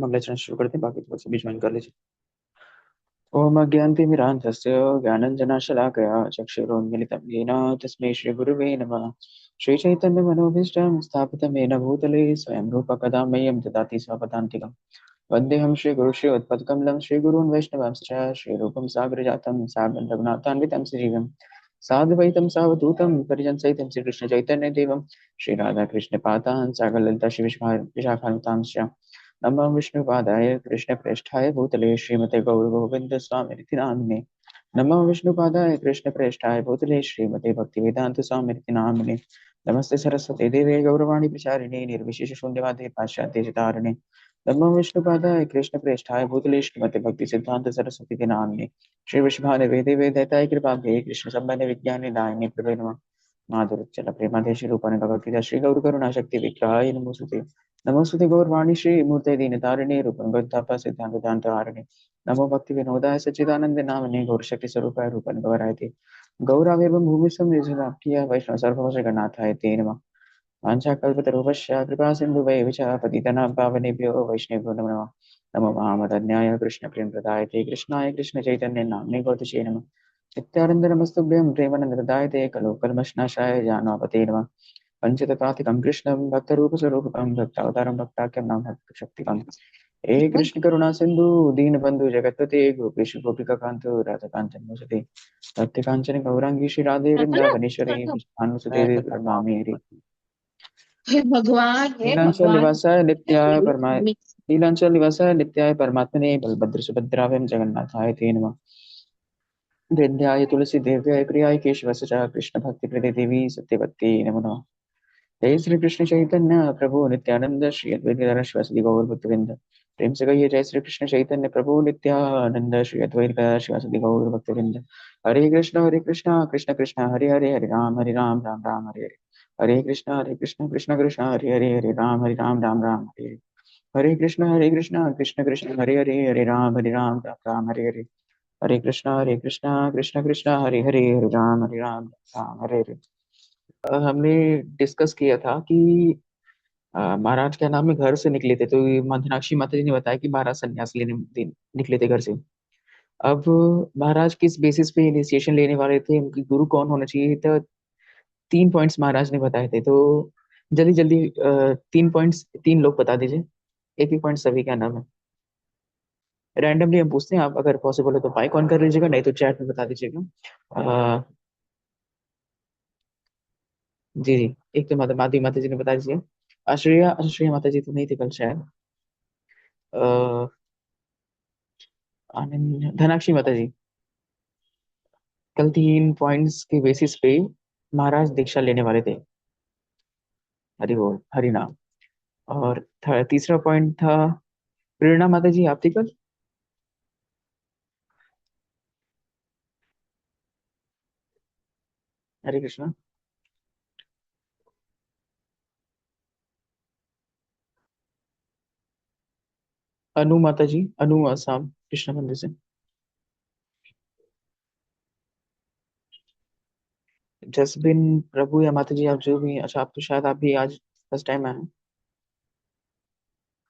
मंगलाचरण शुरू करते हैं, बाकी थोड़ा सा भी ज्वाइन कर लीजिए। ओम अज्ञानतिमिरान्धस्य ज्ञानञ्जनशलाकया चक्षुरुन्मिलितं येन तस्मै श्रीगुरुवे नमः। श्रीचैतन्यमनोभीष्टं स्थापितं येन भूतले स्वयं रूपः कदा मह्यं ददाति स्वपदान्तिकम्। वन्देऽहं श्रीगुरुश्रीयुत्पदकमलं श्रीगुरून् वैष्णवांश्च श्रीरूपं सागरजातं सागं रघुनाथान्वितं श्रीजीवं साधुवैतं सावधूतं परिजनसहितं श्रीकृष्णचैतन्यदेवं श्रीराधाकृष्णपादान् सागरललिता श्रीविशाखान्वितांश्च नमः विष्णुपादाय कृष्णप्रेष्ठाय भूतले श्रीमते गौरगोविन्दस्वामिनिति नामिने। नमः विष्णुपादाय कृष्णप्रेष्ठाय भूतले श्रीमते भक्तिवेदान्तस्वामिनिति नामिने। नमस्ते सरस्वती देवे गौरवाणी प्रचारिणे निर्विशेषशून्यवादे पाश्चात्येशतारिणे। नमः विष्णुपादाय कृष्णप्रेष्ठाय भूतले श्रीमते भक्तिसिद्धान्त सरस्वती नामिने। श्री विष्णुपादाय वेदे वेदयताय कृपाभ्ये कृष्ण संबंध विज्ञान दायिने प्रभे नमः। माधुर्यचल प्रेमादेशी रूपाने भगवती श्री गौर करुणा शक्ति विग्रहाय नमोस्तुते। नमोस्तुते गौरवाणी श्री मूर्ते दीन तारिणे रूपं गद्दाप सिद्धांत वेदांत हारिणे। नमो भक्ति विनोदाय सच्चिदानंद नामने गौर शक्ति स्वरूपाय रूपं गौरायते। गौरावेवं भूमि संविधाप्य वैष्णव सर्वभूषणनाथाय ते नमः। वाञ्छाकल्पतरुभ्यश्च कृपा सिन्धुभैः च पतितनां पावनेभ्यो वैष्णवेभ्यो नमो नमः। नमो महामदन्याय कृष्णप्रेमप्रदायते कृष्णाय कृष्णचैतन्य नाम्ने गौतुषे नमः। नित्यानन्द नमस्तुभ्यं प्रेमानन्दप्रदायते खलु कल्मषनाशाय जानोपते नमः। पञ्चतत्त्वात्मिकं कृष्णं भक्तरूपस्वरूपं भक्तावतारं भक्ताख्यं नाम भक्तशक्तिकम्। हे कृष्ण करुणा सिन्धु दीनबन्धु जगत्पते गोपेश गोपिकान्त राधाकान्त नमोऽस्तुते। भक्तिकाञ्चन गौराङ्गी श्रीराधे वृन्दावनेश्वरी कृष्णानुसुते प्रणमामि हरि। हे भगवान हे नीलांचल भगवान। निवासाय नित्याय परमाय नीलांचल निवासाय नित्याय परमात्मने बलभद्र सुभद्राभ्यां जगन्नाथाय ते नमः। विद्याय तुलसी देव्याय प्रियाय केशवस्य च कृष्ण भक्ति प्रदे देवी सत्यवती नमो नमः। जय श्री कृष्ण चैतन्य प्रभु नित्यानंद श्री अद्वैत गदाधर शिवासादि गौर भक्तवृंद। प्रेम से कहिए जय श्री कृष्ण चैतन्य प्रभु नित्यानंद श्री अद्वैत गदाधर शिवासादि गौर भक्तवृंद। हरे कृष्ण कृष्ण कृष्ण हरे हरे हरे राम राम हरे हरे। हरे कृष्ण कृष्ण कृष्ण हरे राम राम हरे हरे। हरे कृष्ण कृष्ण हरे राम हरे हरे। हरे कृष्ण कृष्ण हरे राम हरे हरे। हमने डिस्कस किया था कि महाराज क्या नाम है घर से निकले थे, तो ये मंथनाक्षी माता जी ने बताया कि महाराज संन्यास निकले थे घर से। अब महाराज किस बेसिस पे इनिशिएशन लेने वाले थे, उनकी गुरु कौन होना चाहिए, तो 3 पॉइंट्स महाराज ने बताए थे। तो जल्दी जल्दी 3 पॉइंट्स 3 लोग बता दीजिए। एक एक पॉइंट सभी क्या नाम है। रैंडमली हम पूछते हैं, आप अगर पॉसिबल हो तो माइक ऑन कर लीजिएगा, नहीं तो चैट में बता दीजिएगा। अ, जी जी। एक तो माधवी माता जी ने बता दीजिए। आश्रया आश्रया माता जी तो नहीं थे कल शायद। अ, धनाक्षी माता जी कल 3 पॉइंट्स के बेसिस पे महाराज दीक्षा लेने वाले थे। हरि बोल हरि नाम। और तीसरा पॉइंट था प्रेरणा माता जी, आप थी कल। हरे कृष्णा। अनु माता जी, अनु आसाम कृष्णा मंदिर से। जसबिन प्रभु या माता जी, आप जो भी, अच्छा आप तो शायद आप भी आज फर्स्ट टाइम आए हैं।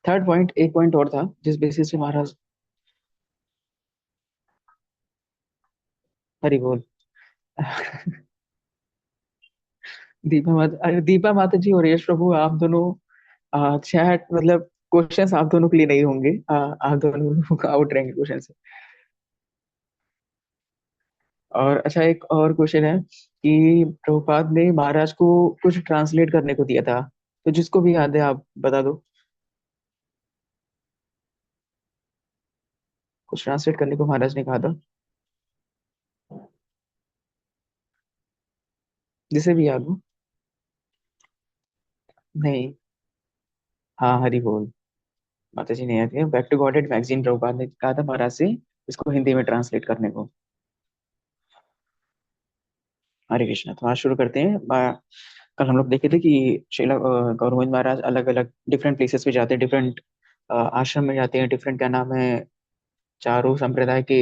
थर्ड पॉइंट, एक पॉइंट और था जिस बेसिस पे महाराज। हरि बोल। दीपा माता, अरे दीपा माता जी और यश प्रभु, आप दोनों चैट मतलब क्वेश्चंस आप दोनों के लिए नहीं होंगे। आप दोनों का आउट रहेंगे क्वेश्चन से। और अच्छा, एक और क्वेश्चन है कि प्रभुपाद ने महाराज को कुछ ट्रांसलेट करने को दिया था, तो जिसको भी याद है आप बता दो। कुछ ट्रांसलेट करने को महाराज ने कहा था, जिसे भी याद हो। नहीं। हाँ हरि बोल। माता जी नहीं आती है। Back to Godhead magazine Prabhupada ने कहा था महाराज से इसको हिंदी में ट्रांसलेट करने को। हरे कृष्णा। तो आज शुरू करते हैं। कल हम लोग देखे थे कि श्रीला गौरव महाराज अलग अलग डिफरेंट प्लेसेस पे जाते हैं, डिफरेंट आश्रम में जाते हैं, डिफरेंट क्या नाम है, चारों संप्रदाय के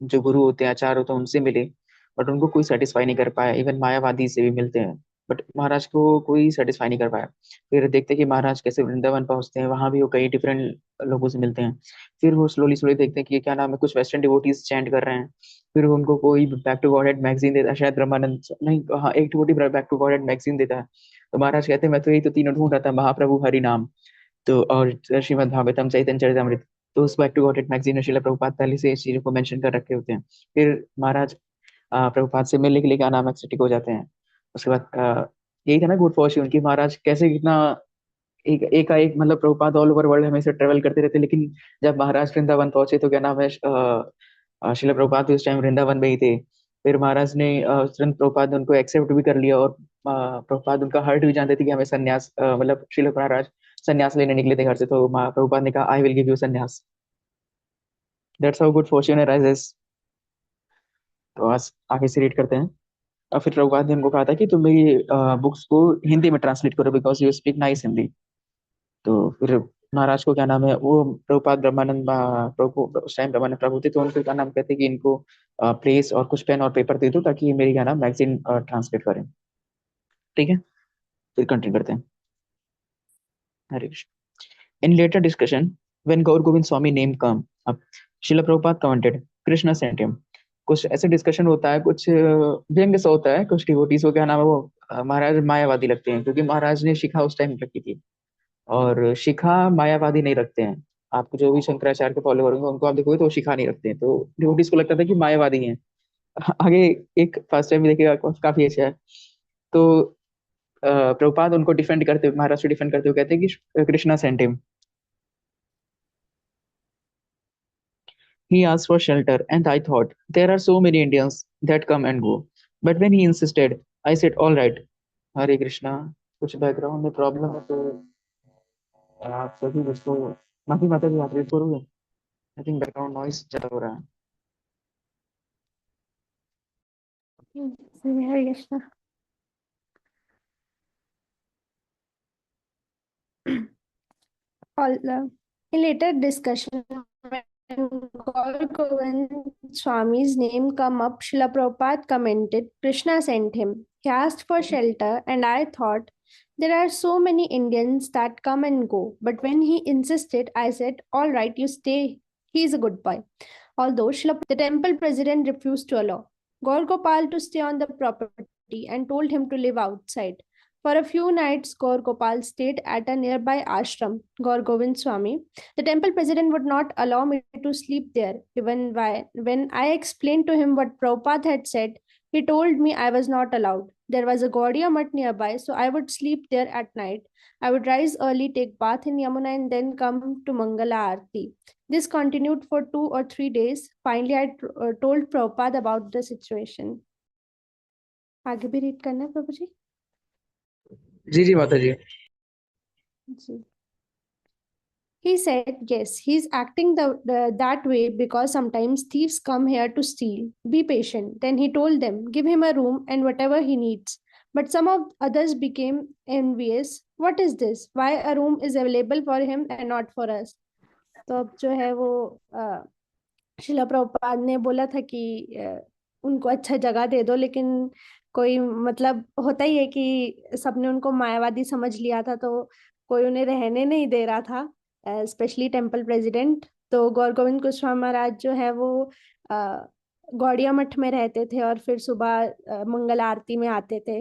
जो गुरु होते हैं, आचार्य होते हैं, उनसे मिले, बट उनको कोई सेटिस्फाई नहीं कर पाया। इवन मायावादी से भी मिलते हैं, बट महाराज को कोई सेटिस्फाई नहीं कर पाया। फिर देखते हैं कि महाराज कैसे वृंदावन पहुंचते हैं, वहां भी वो कई डिफरेंट लोगों से मिलते हैं। फिर वो स्लोली स्लोली देखते हैं कि ये क्या नाम है, कुछ वेस्टर्न डिवोटीज चैंट कर रहे हैं। फिर वो उनको कोई back to Godhead magazine देता है, शायद ब्रह्मानंद नहीं, हाँ एक devotee back to Godhead magazine देता है। तो महाराज कहते हैं मैं तो यही तो तीनों ढूंढ रहा था, महाप्रभु हरि नाम तो और श्रीमद् भागवतम चैतन्य चरितमृत। तो उस back to Godhead magazine में श्रील प्रभुपाद पहले से इस चीजों को मेंशन कर रखे होते हैं। फिर महाराज प्रभुपाद से मिलने के लिए क्या नाम एक्सेप्टिक हो जाते हैं। उसके बाद यही था ना गुड फॉर्च्यून कि महाराज कैसे कितना एक का एक मतलब प्रभुपाद ऑल ओवर वर्ल्ड हमेशा ट्रेवल करते रहते, लेकिन जब महाराज वृंदावन पहुंचे तो क्या नाम है शिला प्रभुपाद भी उस टाइम वृंदावन में ही थे। फिर महाराज ने तुरंत प्रभुपाद ने उनको एक्सेप्ट भी कर लिया, और प्रभुपाद उनका हर्ट भी जानते थे कि हमें संन्यास मतलब शिला महाराज संन्यास लेने निकले थे घर से, तो प्रभुपाद ने कहा आई विल गिव यू संन्यास। That's how good Fortune arises. तो आज आगे से रीड करते हैं। और फिर प्रभुपाद ने हमको कहा था कि तुम मेरी बुक्स को हिंदी में ट्रांसलेट करो because you speak nice Hindi. तो फिर महाराज को क्या नाम है, वो प्रभुपाद ब्रह्मानंद प्रभु उस टाइम ब्रह्मानंद प्रभु थे, तो उनको क्या नाम कहते हैं कि इनको प्लेस और कुछ पेन और पेपर दे दो ताकि ये मेरी क्या नाम मैगजीन ट्रांसलेट करें। ठीक है, फिर कंटिन्यू करते हैं। Hare Krishna. In later discussion when Gaur Govind Swami name come up, Srila Prabhupada commented Krishna sent him. कुछ ऐसे डिस्कशन होता है, कुछ व्यंग्य सा होता है, कुछ डिवोटीज को क्या नाम है वो महाराज मायावादी लगते हैं, क्योंकि महाराज ने शिखा उस टाइम रखी थी, और शिखा मायावादी नहीं रखते हैं। आपको जो भी शंकराचार्य के फॉलो करेंगे उनको आप देखोगे तो वो शिखा नहीं रखते हैं, तो डिवोटीज को लगता था कि मायावादी हैं। आगे एक फर्स्ट टाइम देखिएगा, काफी अच्छा है। तो प्रभुपाद उनको डिफेंड करते हुए, महाराज को डिफेंड करते हुए कहते हैं कि Krishna sent him. He asked for shelter, and I thought, there are so many Indians that come and go. But when he insisted, I said, all right, Hare Krishna, कुछ बैकग्राउंड में प्रॉब्लम है तो आप सभी उसको माफी माता जी आप read करोगे। आई थिंक बैकग्राउंड नॉइस ज्यादा हो रहा है। Hare Krishna. All in later discussion, when Gaur Govind Swami's name come up, Srila Prabhupada commented, Krishna sent him. He asked for shelter, and I thought, there are so many Indians that come and go. But when he insisted, I said, all right, you stay. He is a good boy. Although the temple president refused to allow Gaur Gopal to stay on the property and told him to live outside. For a few nights, Gaur Gopal stayed at a nearby ashram, Gaur Govind Swami. The temple president would not allow me to sleep there. Even when I explained to him what Prabhupada had said, he told me I was not allowed. There was a Gaudiya Mutt nearby, so I would sleep there at night. I would rise early, take bath in Yamuna, and then come to Mangala Aarti. This continued for 2 or 3 days. Finally, I told Prabhupada about the situation. आगे भी read करना है प्रभु जी? जी जी माता जी। He said, yes, he's acting that way because sometimes thieves come here to steal. Be patient. Then he told them, give him a room and whatever he needs. But some of others became envious. What is this? Why a room is available for him and not for us? तो अब जो है वो शिला प्रभुपाद ने बोला था कि उनको अच्छा जगह दे दो, लेकिन कोई मतलब होता ही है कि सबने उनको मायावादी समझ लिया था, तो कोई उन्हें रहने नहीं दे रहा था, स्पेशली टेम्पल प्रेसिडेंट। तो गौर गोविंद गोस्वामी महाराज जो है वो गौड़िया मठ में रहते थे और फिर सुबह मंगल आरती में आते थे,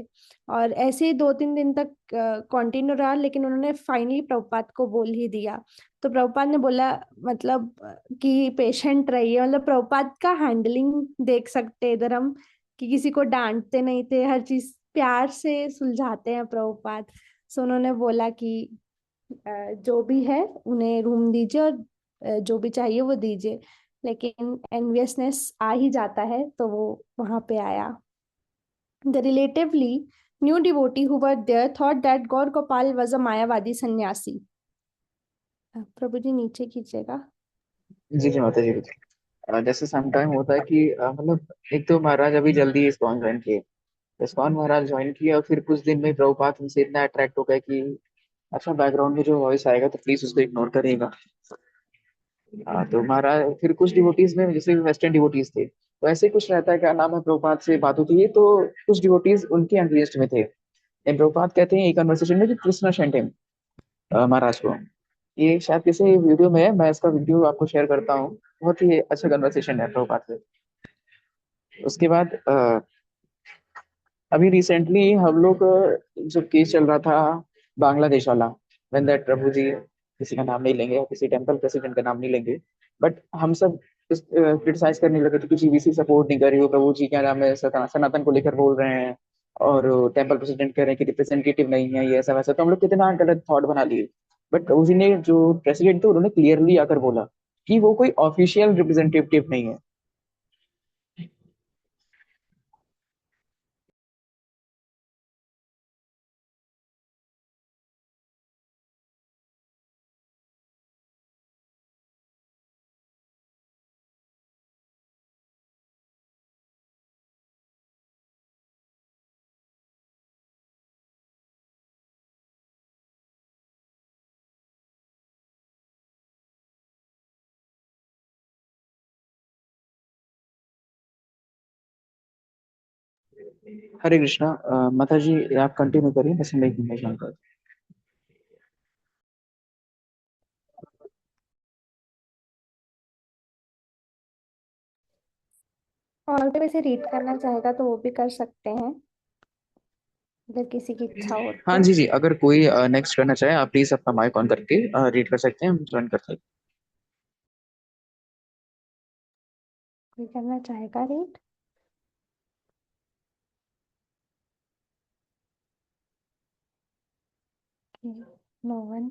और ऐसे ही 2-3 दिन तक कंटिन्यू रहा, लेकिन उन्होंने फाइनली प्रभुपाद को बोल ही दिया। तो प्रभुपाद ने बोला मतलब कि पेशेंट रहिए, मतलब प्रभुपाद का हैंडलिंग देख सकते हैं इधर हम, कि किसी को डांटते नहीं थे, हर चीज प्यार से सुलझाते हैं प्रभुपाद। सो उन्होंने बोला कि जो भी है उन्हें रूम दीजिए और जो भी चाहिए वो दीजिए, लेकिन एनवियसनेस आ ही जाता है, तो वो वहां पे आया। The relatively new devotee who were there thought that Gaur Gopal was a Mayavadi sannyasi. प्रभु जी नीचे खींचेगा। जी जी माता जी। जैसे सम टाइम होता है कि मतलब एक तो महाराज अभी जल्दी इस्कॉन ज्वाइन किए, इस्कॉन महाराज ज्वाइन किया और फिर कुछ दिन में प्रभुपाद उनसे इतना अट्रैक्ट हो गया कि अच्छा बैकग्राउंड में जो वॉइस आएगा तो प्लीज उसको इग्नोर करिएगा। तो महाराज फिर कुछ डिवोटीज में जैसे वेस्टर्न डिवोटीज थे, तो ऐसे कुछ रहता है, क्या नाम है प्रभुपाद से बात होती है तो कुछ डिवोटीज उनके अगेंस्ट में थे। एंड प्रभुपाद कहते हैं एक कन्वर्सेशन में कि कृष्णा सेंट हिम, महाराज को। ये शायद किसी वीडियो में है, मैं इसका वीडियो आपको शेयर करता हूँ। बहुत ही अच्छा कन्वर्सेशन है प्रभुपाद से। उसके बाद अभी रिसेंटली हम लोग जो केस चल रहा था बांग्लादेश वाला, व्हेन दैट प्रभु जी, किसी का नाम नहीं लेंगे और किसी टेम्पल प्रेसिडेंट का नाम नहीं लेंगे, बट हम सब क्रिटिसाइज करने लगे थे कि जीबीसी सपोर्ट नहीं कर रही हो, प्रभु जी क्या नाम है सनातन को लेकर बोल रहे हैं, और टेम्पल प्रेसिडेंट कह रहे हैं कि रिप्रेजेंटेटिव नहीं है ये ऐसा वैसा, तो हम लोग कितना गलत थॉट बना लिए। बट प्रभु जी ने, जो प्रेसिडेंट थे, उन्होंने क्लियरली आकर बोला कि वो कोई ऑफिशियल रिप्रेजेंटेटिव नहीं है। हरे कृष्णा। माता जी आप कंटिन्यू करिए, बस मैं एक मिनट में कर। और कोई वैसे रीड करना चाहेगा तो वो भी कर सकते हैं, अगर किसी की इच्छा हो हाँ तो। जी जी, अगर कोई नेक्स्ट करना चाहे आप प्लीज अपना माइक ऑन करके रीड कर सकते हैं, हम ज्वाइन कर सकते हैं। कोई करना चाहेगा रीड? No one.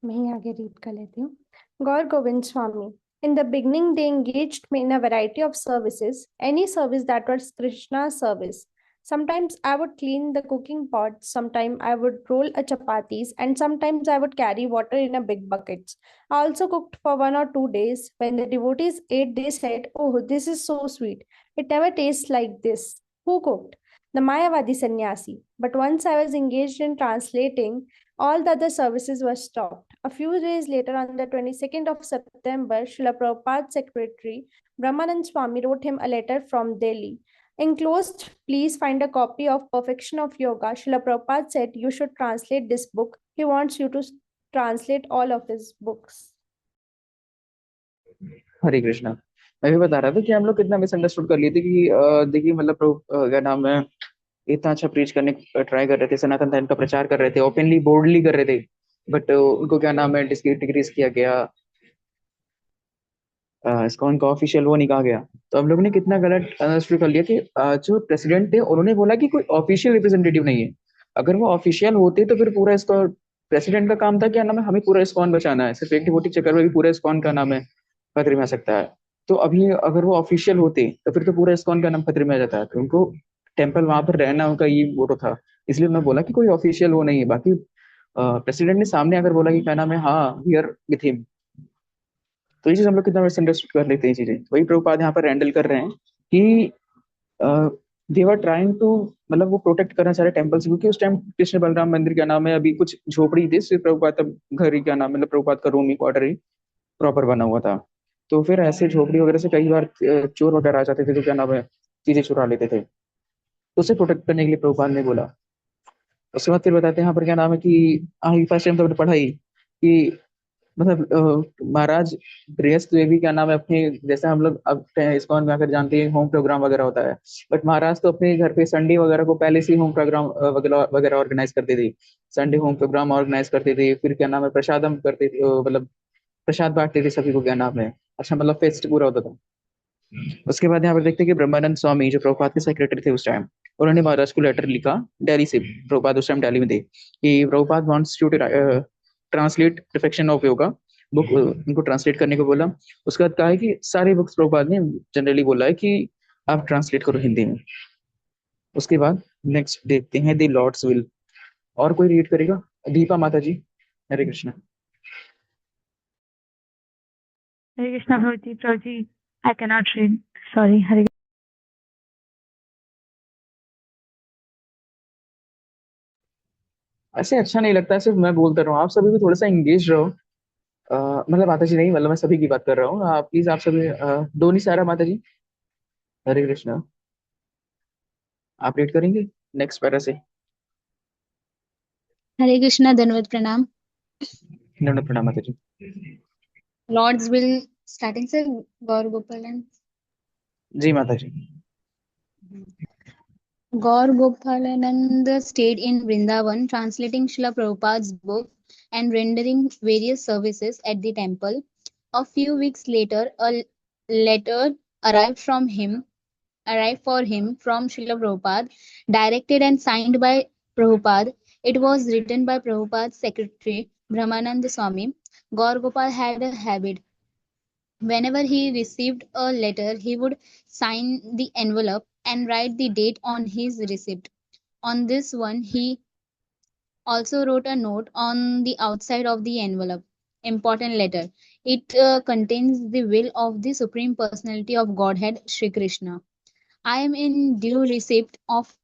मैं ही आगे रीड कर लेती हूँ। गौर गोविंद स्वामी. In the beginning, they engaged me in a variety of services, any service that was Krishna's service. Sometimes I would clean the cooking pot, sometimes I would roll a chapatis, and sometimes I would carry water in a big buckets. I also cooked for 1 or 2 days. When the devotees ate, they said, "Oh, this is so sweet. It never tastes like this." Who cooked? The Mayavadi sannyasi. But once I was engaged in translating, all the other services were stopped. A few days later, on the 22nd of September, Srila Prabhupada's secretary, Brahmanand Swami, wrote him a letter from Delhi. Enclosed, please find a copy of Perfection of Yoga. Srila Prabhupada said you should translate this book. He wants you to translate all of his books. हरे कृष्णा। मैं भी बता रहा था कि हम लोग कितना misunderstood कर लिए थे कि देखिए मतलब क्या नाम है, इतना अच्छा प्रीच करने ट्राई कर रहे थे, सनातन धर्म का प्रचार कर रहे थे, ओपनली बोल्डली कर रहे थे, बट उनको क्या नाम है डिक्रीज किया गया, इसका उनका ऑफिशियल वो नहीं कहा गया। तो हम लोग ने कितना गलत अंडरस्टूड कर लिया कि जो प्रेसिडेंट थे उन्होंने बोला कि कोई ऑफिशियल रिप्रेजेंटेटिव नहीं है। अगर वो ऑफिशियल होते तो फिर पूरा इसका प्रेसिडेंट का काम था क्या नाम है, हमें पूरा इस्कॉन बचाना है, सिर्फ एक डिवोटी चक्कर में भी पूरा इस्कॉन का नाम है खतरे में आ सकता है। तो अभी अगर वो ऑफिशियल होते तो फिर तो पूरा इस्कॉन का नाम खतरे में आ जाता है, तो उनको टेम्पल वहां पर रहना उनका ये वो था। इसलिए मैं बोला कि कोई ऑफिशियल वो नहीं है। बाकी प्रेसिडेंट ने सामने अगर बोला कि क्या नाम है, हाँ हियर विथ हिम, तो ये चीज हम लोग कितना मिसअंडरस्टूड कर लेते हैं चीजें। वही प्रभुपाद यहाँ पर हैंडल कर रहे हैं कि दे वर ट्राइंग टू, मतलब वो प्रोटेक्ट करना चाह रहे टेम्पल्स, क्योंकि उस टाइम कृष्ण बलराम मंदिर क्या नाम है अभी कुछ झोपड़ी थी, सिर्फ प्रभुपाद तब घर ही क्या नाम है, मतलब प्रभुपाद का रूम ही क्वार्टर ही प्रॉपर बना हुआ था। तो फिर ऐसे झोपड़ी वगैरह से कई बार चोर वगैरह आ जाते थे, तो क्या नाम है चीजें चुरा लेते थे, तो उसे प्रोटेक्ट करने के लिए प्रभुपाद ने बोला। उसके बाद फिर बताते हैं यहाँ पर क्या नाम है कि फर्स्ट टाइम तो हमने पढ़ा ही कि मतलब महाराज गृहस्थ देवी क्या नाम है अपने, जैसे हम लोग अब इस्कॉन में आकर जानते हैं होम प्रोग्राम वगैरह होता है, बट महाराज तो अपने घर पे संडे वगैरह को पहले से ही होम प्रोग्राम वगैरह वगैरह ऑर्गेनाइज करते थे। संडे होम प्रोग्राम ऑर्गेनाइज करते थे, फिर क्या नाम है प्रसादम करते थे, मतलब प्रसाद बांटते थे सभी को क्या नाम है, अच्छा मतलब फेस्ट पूरा होता था। उसके बाद यहाँ पर देखते हैं कि ब्रह्मानंद स्वामी जो प्रभुपाद के सेक्रेटरी थे उस टाइम, उन्होंने महाराज को लेटर लिखा दिल्ली से, प्रभुपाद उस टाइम दिल्ली में थे, कि Prabhupada wants to translate perfection of yoga book, उनको ट्रांसलेट करने को बोला। उसके बाद कहा है कि सारे बुक्स प्रभुपाद ने जनरली बोला है कि आप ट्रांसलेट करो हिंदी में। उसके बाद नेक्स्ट देखते हैं दी लॉर्ड्स विल। और कोई रीड करेगा? दीपा माता जी। हरे Krishna. Hare Krishna, Prabhuji. Prabhuji, I cannot read. Sorry. Hare ऐसे अच्छा नहीं लगता, सिर्फ मैं बोलता रहा हूँ, आप सभी भी थोड़ा सा इंगेज रहो। मतलब माता जी नहीं, मतलब मैं सभी की बात कर रहा हूँ, प्लीज आप सभी डोनी सारा माता जी। हरे कृष्णा। आप रीड करेंगे नेक्स्ट पैरा से? Hare Krishna, Dhanavad Pranam. दंड प्रणाम माता जी। Lords will starting sir Gaur Gopalan. जी माता जी। Gaur Gopalananda stayed in Vrindavan, translating Srila Prabhupada's book and rendering various services at the temple. A few weeks later, a letter arrived for him from Srila Prabhupada, directed and signed by Prabhupada. It was written by Prabhupada's secretary, Brahmananda Swami. Gaur Gopal had a habit. Whenever he received a letter, he would sign the envelope and write the date on his receipt. On this one, he also wrote a note on the outside of the envelope. Important letter. It contains the will of the Supreme Personality of Godhead, Sri Krishna. I am in due receipt of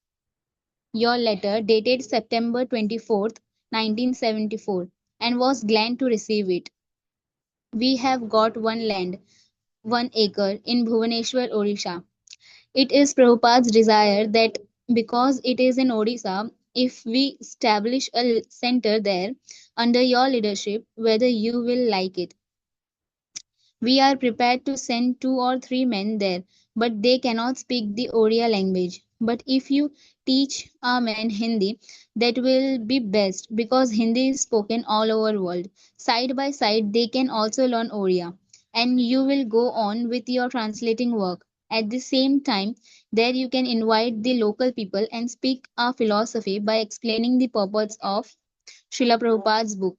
your letter dated September 24th, 1974, and was glad to receive it. We have got one land, 1 acre, in Bhubaneswar, Odisha. It is Prabhupada's desire that because it is in Odisha, if we establish a center there under your leadership, whether you will like it. We are prepared to send 2 or 3 men there, but they cannot speak the Odia language. But if you teach our men Hindi, that will be best because Hindi is spoken all over world. Side by side, they can also learn Odia, and you will go on with your translating work. At the same time, there you can invite the local people and speak our philosophy by explaining the purpose of Srila Prabhupada's book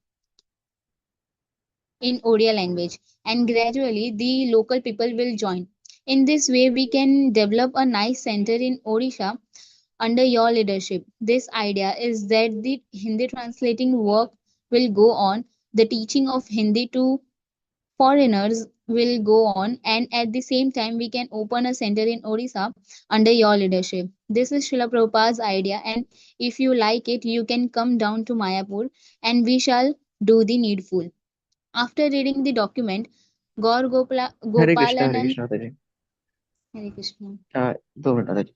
in Odia language, and gradually the local people will join. In this way, we can develop a nice center in Odisha under your leadership. This idea is that the Hindi translating work will go on, the teaching of Hindi to foreigners will go on, and at the same time, we can open a center in Odisha under your leadership. This is Srila Prabhupada's idea, and if you like it, you can come down to Mayapur and we shall do the needful. After reading the document, Gaur Hare Gopalanand, Krishna माता जी। Hare Krishna. 2 minute माता जी।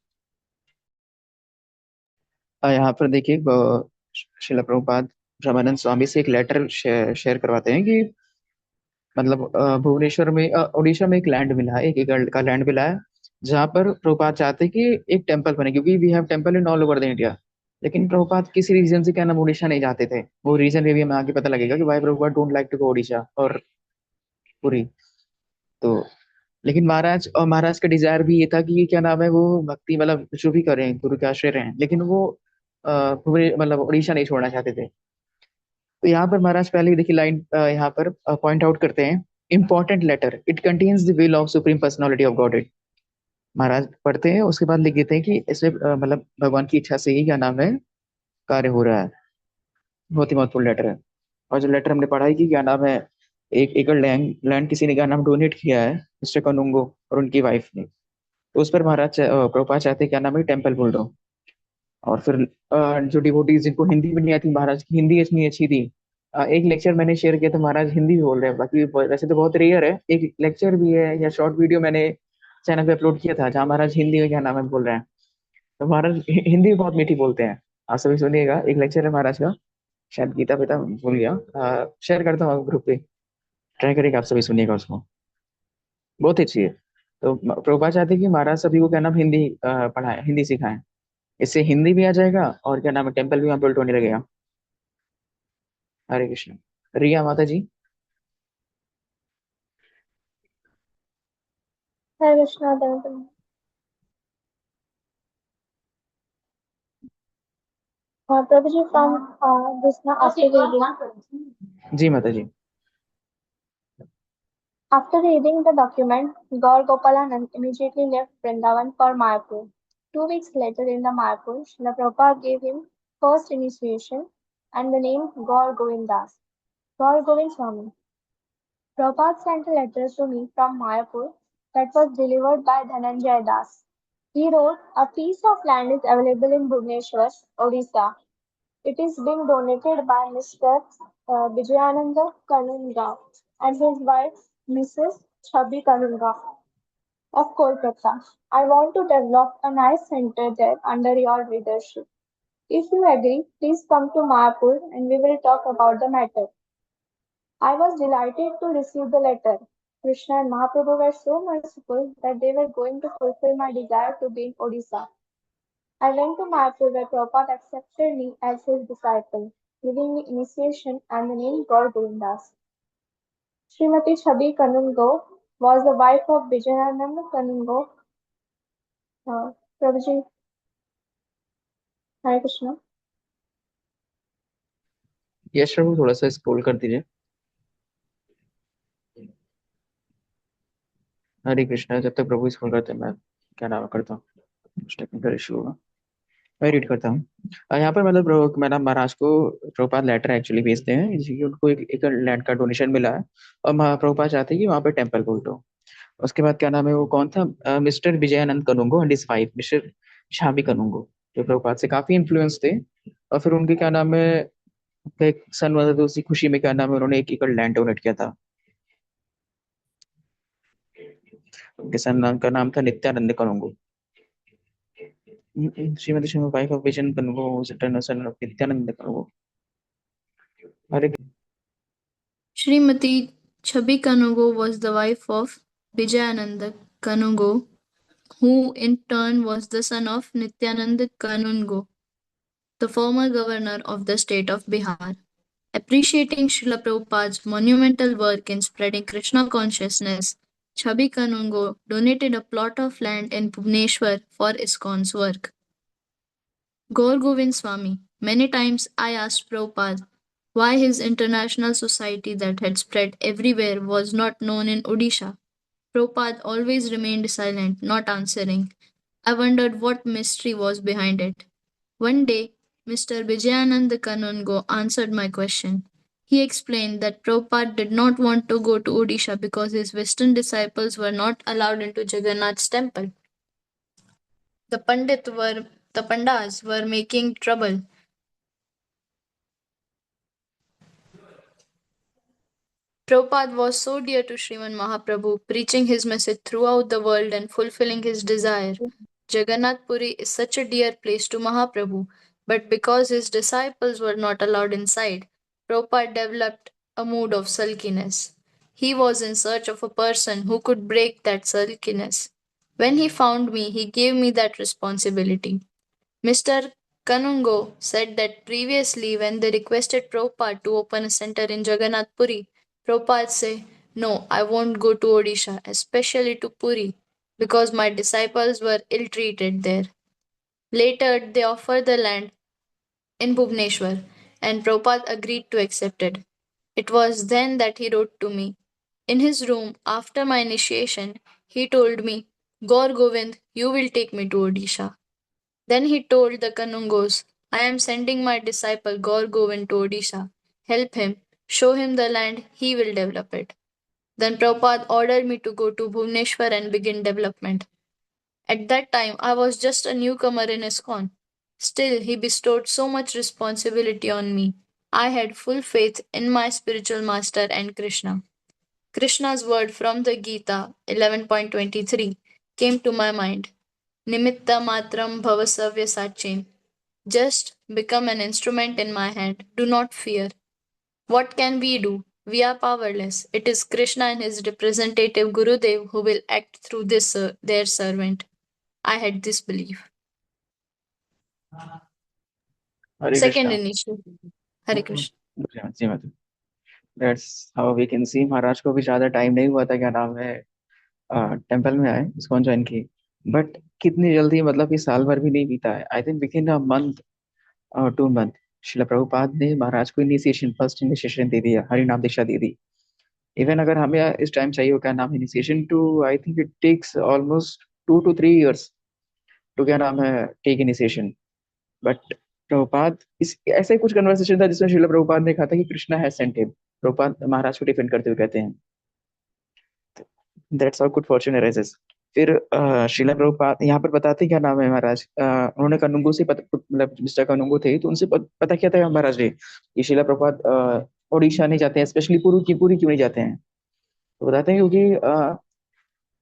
यहाँ पर देखिए शिला प्रभुपाद ब्रह्मानंद स्वामी से एक letter share करवाते हैं कि मतलब भुवनेश्वर में उड़ीसा में एक लैंड मिला है, 1 एकड़ का लैंड मिला है, जहाँ पर प्रभुपाद चाहते हैं कि एक टेम्पल बने, क्योंकि we have temple in all over the India. लेकिन प्रभुपाद किसी रीजन से क्या नाम उड़ीसा नहीं जाते थे। वो रीजन में भी हमें आगे पता लगेगा कि why Prabhupada don't like to go Orissa और पुरी। तो लेकिन महाराज का डिजायर भी ये था कि क्या नाम है, वो भक्ति मतलब जो भी करें गुरु के आश्रय रहें, लेकिन वो मतलब उड़ीसा नहीं छोड़ना चाहते थे। तो यहाँ पर महाराज पहले ही देखिए लाइन यहाँ पर पॉइंट आउट करते हैं, important letter, it contains the will of supreme personality of God. Maharaj पढ़ते हैं, उसके बाद लिख देते हैं कि इसमें मतलब भगवान की इच्छा से ही क्या नाम है कार्य हो रहा है। बहुत ही महत्वपूर्ण लेटर है। और जो लेटर हमने पढ़ा है कि क्या नाम है, 1 एकड़ लैंड किसी ने क्या नाम डोनेट किया है, मिस्टर कनुंगो और उनकी वाइफ ने। तो उस पर महाराज प्रभुपाद चाहते हैं क्या नाम है टेम्पल बोल दो। और फिर जो डिवोटीज जिनको हिंदी भी नहीं आती, महाराज की हिंदी इतनी अच्छी थी। एक लेक्चर मैंने शेयर किया था, महाराज हिंदी भी बोल रहे हैं, बाकी वैसे तो बहुत रेयर है। एक लेक्चर भी है या शॉर्ट वीडियो मैंने चैनल पे अपलोड किया था, जहाँ महाराज हिंदी में क्या नाम है बोल रहे हैं। तो महाराज हिंदी भी बहुत मीठी बोलते हैं। आप सभी सुनिएगा, एक लेक्चर है महाराज का, शायद गीता पिता भूल गया, शेयर करता हूँ ग्रुप पे, ट्राई करेगा, आप सभी सुनिएगा उसको, बहुत अच्छी है। तो प्रभुपाद चाहते हैं कि महाराज सभी को क्या नाम हिंदी पढ़ाएं, हिंदी सिखाएं। इससे हिंदी भी आ जाएगा और क्या नाम है टेम्पल भी वहाँ बिल्ट होने लगेगा। हरे कृष्ण। रिया माता जी। Hare Krishna, Dhananjay. Prabhuji from Krishna जी माता जी। After reading the document, Gaur Gopalanand immediately left Vrindavan for Mayapur. 2 weeks later in the Mayapur, Srila Prabhupada gave him first initiation and the name Gaur Govindas, Gaur Govind Swami. Prabhupada sent a letter to me from Mayapur that was delivered by Dhananjay Das. He wrote, a piece of land is available in Bhubaneswar, Odisha. It is being donated by Mr. Vijayananda Kanunga and his wife, Mrs. Chabi Kanunga of Kolkata. I want to develop a nice center there under your leadership. If you agree, please come to Mayapur and we will talk about the matter. I was delighted to receive the letter. Krishna and Mahaprabhu were so merciful that they were going to fulfill my desire to be in Odisha. I went to Mayapur where Prabhupada accepted me as his disciple, giving me initiation and the name Gaur Govindas. Srimati Chhabi Kanungo was the wife of Vijayananda Kanungo. Prabhuji, Hare Krishna. यश प्रभु थोड़ा सा scroll कर दीजिए। हरे कृष्णा। जब तक प्रभु scroll करते हैं मैं क्या नाम करता हूँ, कुछ टेक्निकल इशू होगा, मैं रीड करता हूँ। यहाँ पर मतलब मैडम महाराज को प्रभुपाद लेटर एक्चुअली भेजते हैं जी कि उनको एक लैंड का डोनेशन मिला है और प्रभुपाद चाहते हैं कि वहाँ पे टेम्पल बिल्ड हो। उसके बाद क्या नाम है, वो कौन था, mister Vijayananda Kanungo and his wife mister Shabi Kanungo, जो प्रभुपाद से काफी इन्फ्लुएंस थे। और फिर उनके क्या नाम है, एक सन 1902 उसी खुशी में क्या नाम है, उन्होंने 1 एकड़ लैंड डोनेट किया था। उनके सन का नाम था Nityanand Kanungo. Shrimati Sharma wife of vision Kanungo son of Nityanand Kanungo. Hare Srimati Chhabi Kanungo was the wife of Vijayananda Kanungo, who in turn was the son of Nityanand Kanungo, the former governor of the state of Bihar. Appreciating Srila Prabhupada's monumental work in spreading Krishna consciousness, Chhabi Kanungo donated a plot of land in Bhubaneswar for ISKCON's work. Gaur Govind Swami. Many times I asked Prabhupada why his international society that had spread everywhere was not known in Odisha. Prabhupada always remained silent, not answering. I wondered what mystery was behind it. One day, Mr. Vijayanand Kanungo answered my question. He explained that Prabhupada did not want to go to Odisha because his Western disciples were not allowed into Jagannath's temple. The Pandas were making trouble. Prabhupada was so dear to Sriman Mahaprabhu, preaching his message throughout the world and fulfilling his desire. Jagannath Puri is such a dear place to Mahaprabhu, but because his disciples were not allowed inside, Prabhupada developed a mood of sulkiness. He was in search of a person who could break that sulkiness. When he found me, he gave me that responsibility. Mr. Kanungo said that previously, when they requested Prabhupada to open a center in Jagannath Puri, Prabhupada said, "No, I won't go to Odisha, especially to Puri, because my disciples were ill treated there." Later, they offered the land in Bhubaneswar, and Prabhupada agreed to accept it. It was then that he wrote to me. In his room, after my initiation, he told me, "Gaur Govind, you will take me to Odisha." Then he told the Kanungos, "I am sending my disciple Gaur Govind to Odisha. Help him, show him the land, he will develop it." Then Prabhupada ordered me to go to Bhubaneswar and begin development. At that time, I was just a newcomer in ISKCON. Still, he bestowed so much responsibility on me. I had full faith in my spiritual master and Krishna. Krishna's word from the Gita 11.23 came to my mind. Nimitta matram bhavasavya sachin. Just become an instrument in my hand. Do not fear. What can we do? We are powerless. It is Krishna and his representative Gurudev who will act through this their servant. I had this belief. Hare Second Krishna. initiative. Hare Krishna. जी madam, that's how we can see. Maharaj को भी ज्यादा time नहीं हुआ था क्या नाम है, टेम्पल में आए, इस्कॉन ज्वाइन की, बट कितनी जल्दी, मतलब कि साल भर भी नहीं बीता है। I think with in a month और 2 मंथ शिला प्रभुपाद ने महाराज को इनिशिएशन, फर्स्ट इनिशिएशन दे दिया, हरि नाम दीक्षा दे दी। इवन अगर हमें इस टाइम चाहिए हो क्या नाम initiation to, I think it takes almost 2 to 3 years to क्या नाम है टेक इनिशिएशन। बट प्रभुपाद, इस ऐसा ही कुछ कन्वर्सेशन था जिसमें शिला प्रभुपाद ने कहा था कि Krishna has sent him. Prabhupada Maharaj को डिफेंड करते हुए कहते हैं, that's how good fortune arises. फिर शिला प्रभुपाद यहाँ पर बताते हैं क्या नाम है महाराज, उन्होंने कनुंगो से मतलब मिस्टर कनुंगो थे तो उनसे पता किया था महाराज ने कि शिला प्रभुपाद उड़ीसा नहीं जाते हैं, स्पेशली पूरी क्यों नहीं जाते हैं। तो बताते हैं क्योंकि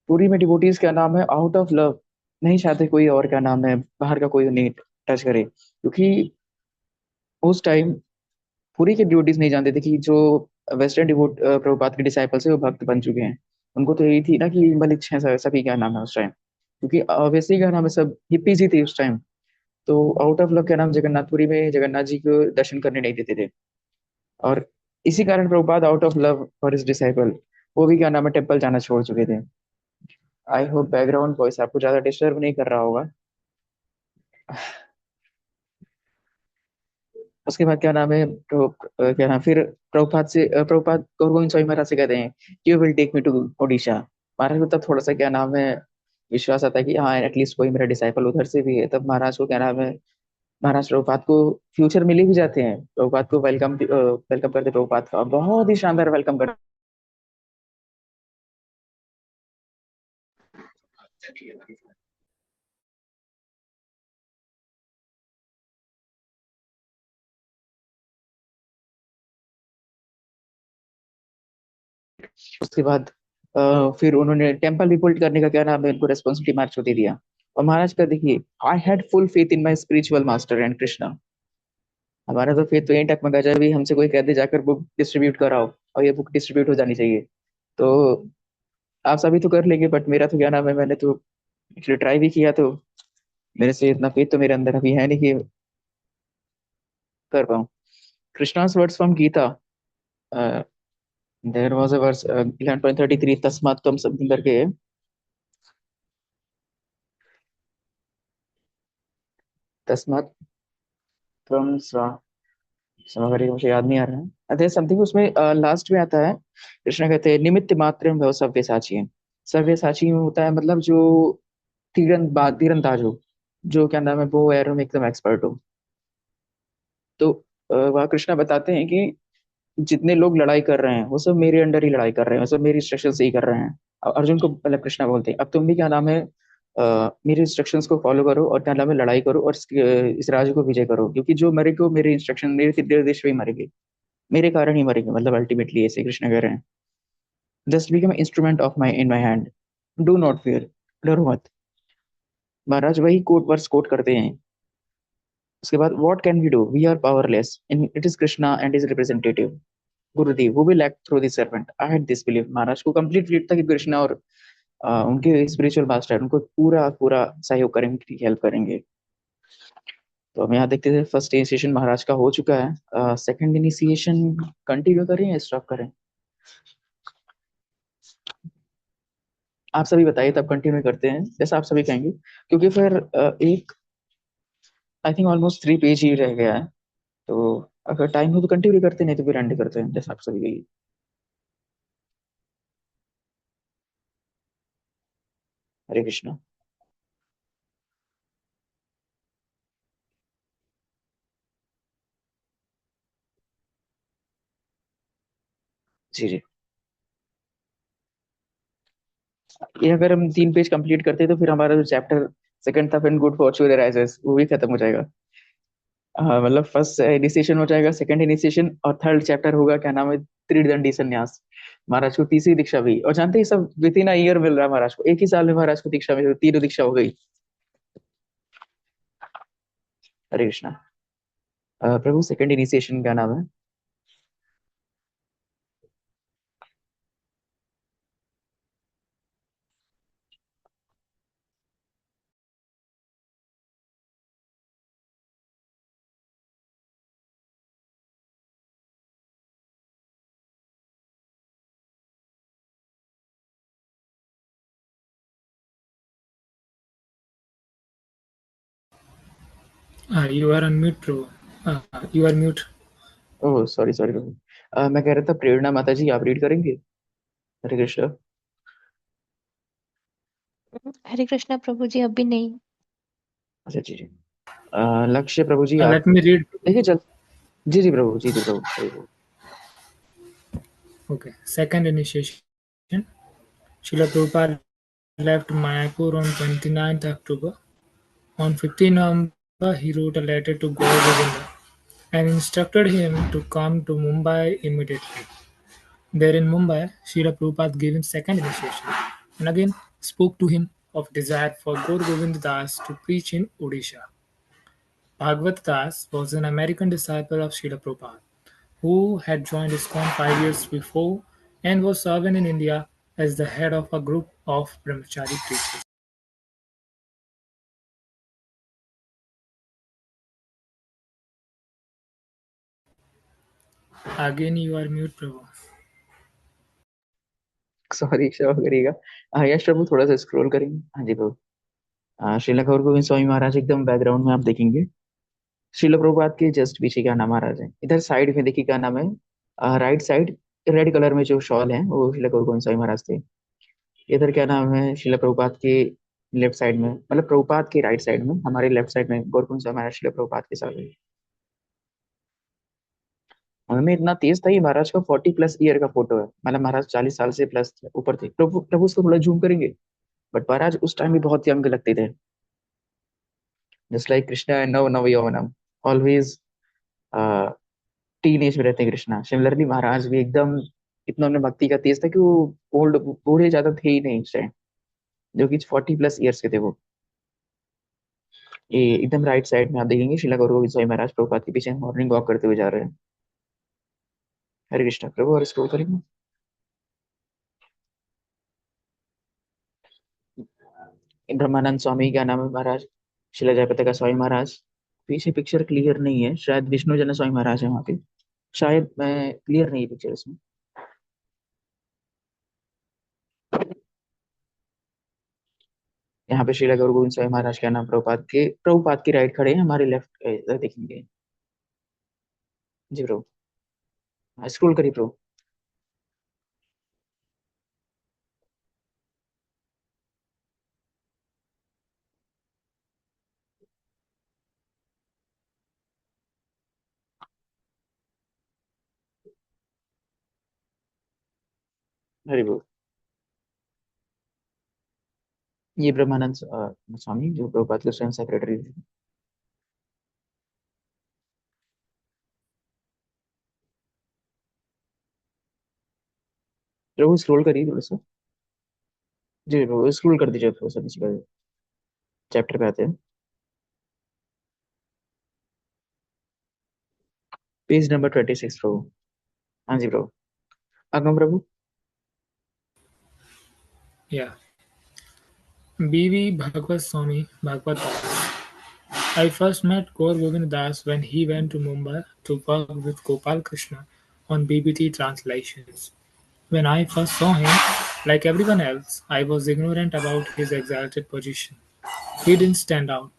पूरी में डिवोटीज क्या नाम है आउट ऑफ लव नहीं चाहते कोई और क्या नाम है बाहर का कोई नहीं टच करे, क्योंकि उस टाइम पूरी के डिवोटीज नहीं जानते थे कि जो वेस्टर्न डिवोट प्रभुपाद के डिसाइपल्स है वो भक्त बन चुके हैं। उनको तो यही थी ना कि मलिक हैं सभी, क्या नाम है उस टाइम, क्योंकि ऑब्वियसली क्या नाम है, सब हिप्पीज ही थे उस टाइम। तो आउट ऑफ लव क्या नाम, जगन्नाथपुरी में जगन्नाथ जी को दर्शन करने नहीं देते थे। और इसी कारण Prabhupada out of love for his disciple वो भी क्या नाम है टेम्पल जाना छोड़ चुके थे। आई होप बैकग्राउंड वॉइस आपको ज्यादा डिस्टर्ब नहीं कर रहा होगा। उसके बाद क्या नाम है, तो क्या नाम, फिर प्रभुपाद गौर गोविंद स्वामी महाराज से कहते हैं you will take me to Odisha. Maharaj को तब थोड़ा सा क्या नाम है विश्वास आता है कि हाँ एटलीस्ट कोई मेरा डिसाइपल उधर से भी है। तब महाराज को क्या नाम है, महाराज प्रभुपाद को फ्यूचर मिले भी जाते हैं, प्रभुपाद को वेलकम करते, प्रभुपाद का बहुत ही शानदार वेलकम करते। उसके बाद फिर उन्होंने टेम्पल रिपोर्ट करने का क्या नाम है उनको रेस्पॉन्सिबिलिटी मार्च होती दिया। और महाराज का देखिए, I had full faith in my spiritual master and Krishna. हमारा तो फेथ तो यही टकमका, जब भी हमसे कोई कह दे जाकर बुक डिस्ट्रीब्यूट कराओ और ये बुक डिस्ट्रीब्यूट हो जानी चाहिए, तो आप सभी तो कर लेंगे बट मेरा तो क्या नाम है, मैंने तो एक्चुअली ट्राई भी किया, तो मेरे से इतना फेथ तो मेरे अंदर अभी है नहीं कि कर पाऊँ। Krishna's words from Gita, there was a verse 11.33 तस्मात् त्वं समथिंग करके, तस्मात् त्वं समझ, मुझे याद नहीं आ रहा है, अरे समथिंग उसमें लास्ट में आता है, कृष्ण कहते हैं निमित्त मात्र भव सव्यसाची। सव्यसाची में होता है मतलब जो तीरंदाज हो, जो क्या नाम है वो एरो में एकदम एक्सपर्ट हो। तो वहाँ कृष्णा बताते हैं कि जितने लोग लड़ाई कर रहे हैं वो सब मेरे अंडर ही लड़ाई कर रहे हैं, वो सब मेरी इंस्ट्रक्शन से ही कर रहे हैं। अब अर्जुन को मतलब कृष्णा बोलते हैं अब तुम भी क्या नाम है मेरे इंस्ट्रक्शंस को फॉलो करो और क्या नाम है लड़ाई करो और इस राज्य को विजय करो, क्योंकि जो मरेगा वो मेरे इंस्ट्रक्शन मेरे निर्देश पे ही मरेंगे, मेरे कारण ही मरेंगे, मतलब अल्टीमेटली ऐसे कृष्ण कह रहे हैं। Just become instrument of my in my hand, do not fear, डरो मत। महाराज वही कोट वर्स कोट करते हैं। उसके बाद what can we do, we are powerless in it is Krishna and is representative Gurudev who will act through the servant। I had this belief। महाराज को complete believe था कि कृष्णा और उनके स्पिरिचुअल मास्टर उनको पूरा पूरा सहयोग करेंगे, हेल्प करेंगे। तो हम यहाँ देखते थे फर्स्ट इनिशिएशन महाराज का हो चुका है, सेकंड इनिशिएशन कंटिन्यू करें या स्टॉप करें, आप सभी बताइए, तब कंटिन्यू करते हैं जैसा आप सभी कहेंगे, क्योंकि फिर एक आई थिंक ऑलमोस्ट 3 पेज ही रह गया है। तो अगर टाइम हो तो कंटिन्यू करते हैं, नहीं तो फिर एंड करते हैं जैसा आप सभी कहिए। हरे कृष्णा। जी जी, ये अगर हम 3 पेज कंप्लीट करते तो फिर हमारा जो चैप्टर सेकंड था व्हेन गुड फॉर्च्यून अराइजेस वो भी खत्म हो जाएगा। हाँ मतलब फर्स्ट इनिशिएशन हो जाएगा, सेकंड इनिशिएशन, और थर्ड चैप्टर होगा क्या नाम है त्रिदंडी संन्यास। महाराज को तीसरी दीक्षा भी, और जानते हैं सब विद इन अ ईयर मिल रहा है महाराज को, एक ही साल में महाराज को दीक्षा मिल, तीनों दीक्षा हो गई। हरे कृष्णा। प्रभु सेकंड इनिशिएशन क्या नाम है। You are on mute, bro. You are mute. Oh sorry sorry Prabhu. मैं कह रहा था प्रेरणा माता जी आप रीड करेंगे। हरे कृष्णा। हरे कृष्णा प्रभु जी, अभी नहीं। अच्छा जी जी। लक्ष्य प्रभु जी आप Let me read. देखिए चल। जी जी प्रभु, जी जी प्रभु, सही प्रभु। Okay. Second initiation. Srila Prabhupada left Mayapur on 29th October. On 15 November, he wrote a letter to Gaur Govinda and instructed him to come to Mumbai immediately. There in Mumbai, Srila Prabhupada gave him second initiation and again spoke to him of desire for Gaur Govinda Das to preach in Odisha. Bhagavad Das was an American disciple of Srila Prabhupada who had joined ISKCON 5 years before and was serving in India as the head of a group of brahmachari preachers. Again, you are mute, Prabhu. Sorry, क्षमा करिएगा। यश प्रभु, थोड़ा सा scroll करेंगे। हाँ जी प्रभु। श्रीला गौर गोविंद स्वामी महाराज एकदम background में आप देखेंगे। श्रीला प्रभुपाद के जस्ट पीछे क्या नाम महाराज है, इधर साइड में देखिए क्या नाम है, राइट साइड रेड कलर में जो शॉल है वो श्रीला गौर गोविंद स्वामी महाराज थे। इधर क्या नाम है, श्रीला प्रभुपाद के लेफ्ट साइड में, मतलब प्रभुपाद के राइट साइड में, हमारे लेफ्ट साइड में गौर गोविंद स्वामी महाराज श्रीला प्रभुपाद के साथ है। हमें इतना तेज था, ये महाराज का 40+ ईयर का फोटो है, मतलब महाराज 40 साल से प्लस ऊपर थे। प्रभु प्रभु उसको थोड़ा जूम करेंगे। बट महाराज उस टाइम भी बहुत यंग लगते थे, जस्ट लाइक कृष्णा एंड नव नव यौवनम, ऑलवेज टीन एज में रहते हैं कृष्णा। सिमिलरली महाराज भी एकदम इतना उनमें भक्ति का तेज था कि वो ओल्ड बूढ़े ज्यादा थे ही नहीं उस टाइम, जो कि 40+ ईयर्स के थे वो। ये एकदम राइट साइड में आप देखेंगे शिला गौर गोविंद स्वामी महाराज प्रभुपाद के पीछे मॉर्निंग वॉक करते हुए जा रहे हैं। हरे कृष्णा प्रभु, और स्क्रॉल करेंगे। ब्रह्मानंद स्वामी क्या नाम है महाराज, शिला जयपताका स्वामी महाराज। पीछे पिक्चर क्लियर नहीं है, शायद विष्णु जन स्वामी महाराज है वहाँ पे, शायद मैं क्लियर नहीं है पिक्चर इसमें। यहाँ पे श्रीला गौर गोविंद स्वामी महाराज का नाम प्रभुपाद के राइट खड़े हैं, हमारे लेफ्ट देखेंगे। जी ब्रो, स्क्रॉल करिए ब्रो। हरि बोल। ये ब्रह्मानंद स्वामी जो प्रभुपाद के स्वयं सेक्रेटरी थे। प्रभु स्क्रॉल करिए थोड़ा सा। जी प्रभु, स्क्रॉल कर दीजिए थोड़ा सा नीचे, चैप्टर पे आते हैं, पेज नंबर 26 प्रभु। हाँ जी प्रभु, आगम प्रभु। Yeah. B.V. Bhagwat Swami Bhagwat Das. I first met Gaur Govind Das when he went to Mumbai to work with Gopal Krishna on BBT translations. When I first saw him, like everyone else, I was ignorant about his exalted position. He didn't stand out,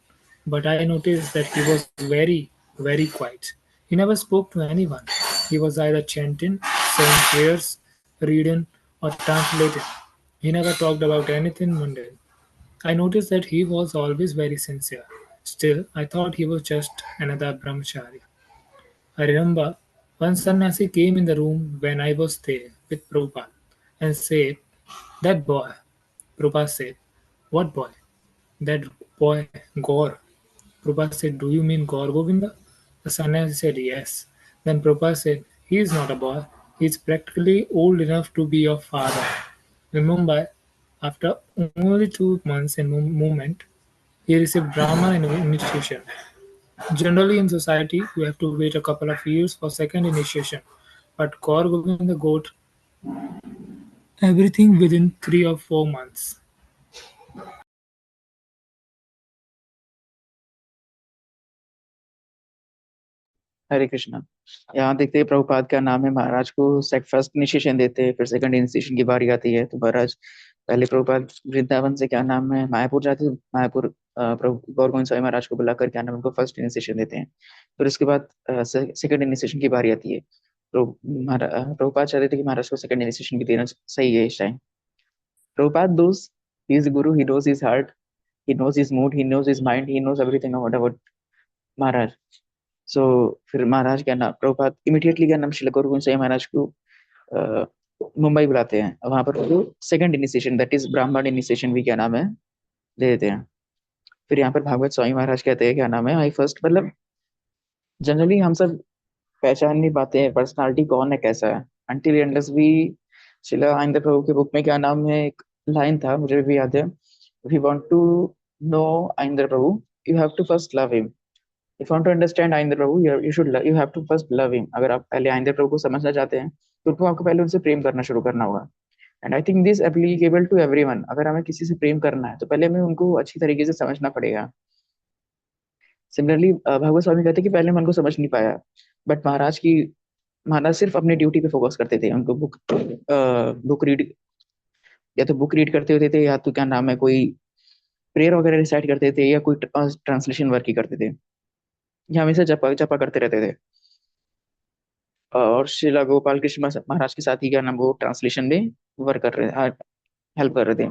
but I noticed that he was very, very quiet. He never spoke to anyone. He was either chanting, saying prayers, reading, or translating. He never talked about anything mundane. I noticed that he was always very sincere. Still, I thought he was just another brahmachari. I remember one sannyasi came in the room when I was there with Prabhupada and said, "That boy." Prabhupada said, "What boy?" "That boy, Gaur." Prabhupada said, "Do you mean Gaur Govinda?" The sannyasi said, "Yes." Then Prabhupada said, "He is not a boy. He is practically old enough to be your father." In Mumbai, after only 2 months in movement, he received Brahman initiation. Generally in society, you have to wait a couple of years for second initiation, but Kaur Govinda got everything within 3 or 4 months. हरे कृष्णा। यहाँ देखते हैं प्रभुपाद का नाम है, महाराज को first initiation देते हैं, फिर सेकंड इनिशिएशन की बारी आती है। तो महाराज पहले प्रभुपाद वृंदावन से क्या नाम है मायापुर जाते हैं, मायापुर प्रभु गौर गोविंद स्वामी महाराज को बुलाकर क्या नाम है उनको फर्स्ट इनिशिएशन देते हैं। फिर उसके बाद सेकंड इनिशिएशन की बारी आती है। प्रभुपाद चाहते थे कि महाराज को सेकंड इनिशिएशन भी देना सही है इस टाइम। प्रभुपाद दोस्त, he is guru, he knows his heart, he knows his mood, he knows his mind, he knows everything about महाराज। सो फिर महाराज क्या नाम, प्रभुपाद इमीडिएटली क्या नाम श्रील गौर गोविंद स्वामी महाराज को मुंबई बुलाते हैं। वहां पर वो सेकंड इनिशिएशन, दैट इज ब्राह्मण इनिशिएशन भी क्या नाम है दे देते हैं। फिर यहाँ पर भागवत स्वामी महाराज कहते हैं क्या नाम है, आई फर्स्ट, मतलब जनरली हम सब पहचान नहीं पाते हैं पर्सनालिटी कौन है कैसा है, अनटिल अनलेस भी। शिला आनंद प्रभु के बुक में क्या नाम है एक लाइन था, मुझे भी याद है, if you want to know Anand Prabhu, you have to first love him. If you want to understand Aindra Prabhu, you have to first love him. अगर आप पहले आइंद्र प्रभु को समझना चाहते हैं तो आपको पहले उनसे प्रेम करना शुरू करना होगा। And I think this applicable to everyone. अगर हमें किसी से प्रेम करना है तो पहले हमें उनको अच्छी तरीके से समझना पड़ेगा। सिमिलरली भगवत स्वामी कहते हैं कि पहले मैं उनको समझ नहीं पाया, बट महाराज सिर्फ अपनी ड्यूटी पे फोकस करते थे। उनको बुक रीड, या तो बुक रीड करते होते थे, या तो क्या नाम है, कोई प्रेयर वगैरह रिसाइट करते थे, या कोई ट्रांसलेशन वर्क ही करते थे, या हमेशा जपा जपा करते रहते थे। और शिला गोपाल कृष्ण महाराज के साथ ही क्या नाम, वो ट्रांसलेशन में वर्क कर रहे, हेल्प कर रहे थे।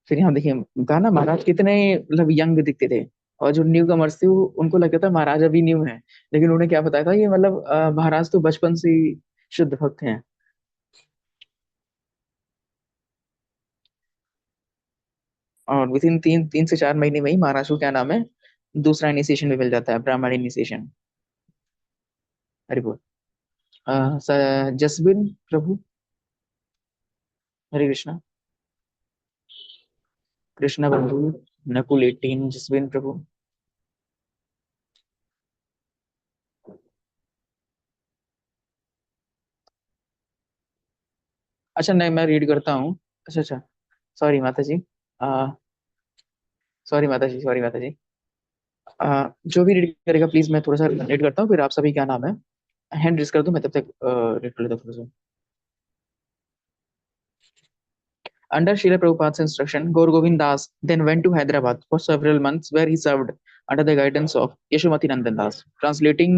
फिर यहाँ देखिए, कहा ना महाराज कितने मतलब यंग दिखते थे, और जो न्यू कमर्स थे उनको लगता था महाराज अभी न्यू है, लेकिन उन्हें क्या पता था ये मतलब महाराज तो बचपन से ही शुद्ध भक्त हैं। और विद इन 3 से 4 महीने में ही महाराज को क्या नाम है, दूसरा इनिशिएशन भी मिल जाता है, ब्राह्मण इनिशिएशन। हरि बोल। जसबिन प्रभु, हरे कृष्णा। कृष्णा बंधु, नकुल 18, जसबिन प्रभु। अच्छा नहीं, मैं रीड करता हूँ। अच्छा अच्छा, सॉरी माता जी। सॉरी माता जी, सॉरी माता जी। जो भी रीड करेगा प्लीज, मैं थोड़ा सा रीड करता हूँ, फिर आप सभी क्या नाम है हैंड रेस कर दो, मैं तब तक रीड कर लेता हूँ थोड़ा सा। Under Srila Prabhupada's instruction, Gaur Govind Das then went to Hyderabad for several months, where he served under the guidance of Yeshomati Nandan Das, translating.